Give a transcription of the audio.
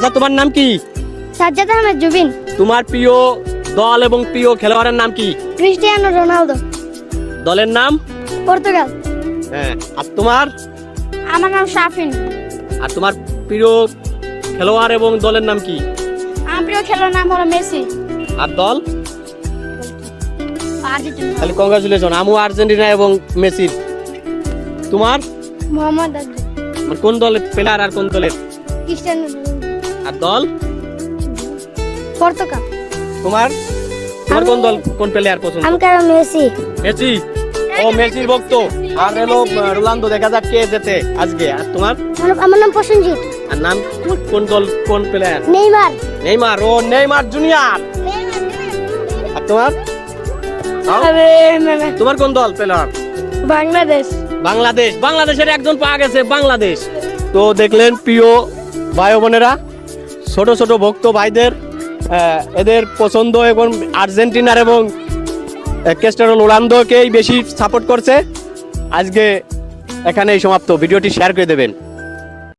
আচ্ছা, তোমার নাম কি? সাজ্জাদ আহমেদ জুবিন। তোমার প্রিয় দল এবং প্রিয় খেলোয়াড়ের নাম কি? Cristiano Ronaldo. দলের নাম? পর্তুগাল। হ্যাঁ। আর তোমার? আমার নাম শাফিন। আর তোমার প্রিয় খেলোয়াড় এবং দলের নাম কি? আমার প্রিয় খেলোয়াড়ের নাম হলো মেসি। আর দল? আর্জেন্টিনা। তাহলে কংগ্রাচুলেশন, আমু আর্জেন্টিনা এবং মেসির। তোমার? মোহাম্মদ আলী। কোন দলের প্লেয়ার আর কোন দলের? ক্রিস্টিয়ানো আর দল? পর্তুগাল। তোমার কোন দল, কোন প্লেয়ার পছন্দ? আমার মেসি। মেসি। ও মেসির ভক্ত। আর হলো রোনালদো, দেখা যাক কে জেতে আজকে। আর তোমার? আমার নাম প্রসেনজিৎ। আর নাম কোন দল, কোন প্লেয়ার? নেইমার। নেইমার। ও নেইমার জুনিয়র। আর তোমার? তোমার কোন দল প্লেয়ার? বাংলাদেশ। বাংলাদেশ। বাংলাদেশের একজন পাওয়া গেছে, বাংলাদেশ। তো দেখলেন প্রিয় ভাই বোনেরা, ছোট ছোট ভক্ত ভাইদের এদের পছন্দ এবং আর্জেন্টিনার এবং ক্রিস্টিয়ানো রোনালদোকেই বেশি সাপোর্ট করছে। আজকে এখানেই সমাপ্ত। ভিডিওটি শেয়ার করে দেবেন।